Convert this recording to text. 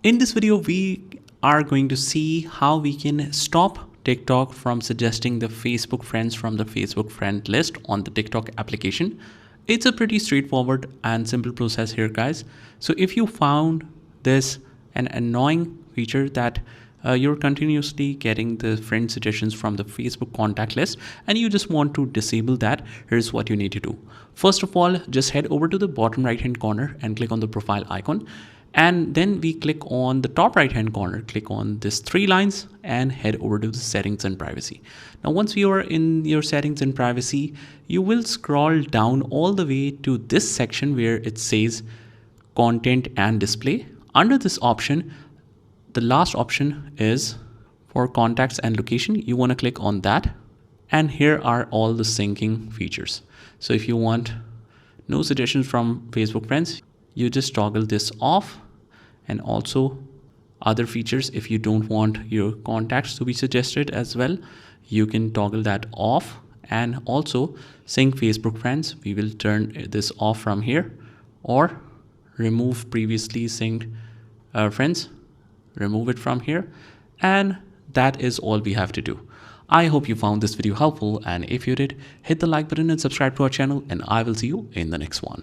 In this video, we are going to see how we can stop TikTok from suggesting the Facebook friends from the Facebook friend list on the TikTok application. It's a pretty straightforward and simple process here, guys. So if you found this an annoying feature that you're continuously getting the friend suggestions from the Facebook contact list and you just want to disable that, here's what you need to do. First of all, just head over to the bottom right hand corner and click on the profile icon. And then we click on the top right hand corner, click on this 3 lines and head over to the settings and privacy. Now, once you are in your settings and privacy, you will scroll down all the way to this section where it says content and display. Under this option, the last option is for contacts and location. You want to click on that. And here are all the syncing features. So if you want no suggestions from Facebook friends, you just toggle this off, and also other features. If you don't want your contacts to be suggested as well, you can toggle that off. And also sync Facebook friends, we will turn this off from here, or remove previously synced friends, remove it from here. And that is all we have to do. I hope you found this video helpful, and if you did, hit the like button and subscribe to our channel, and I will see you in the next one.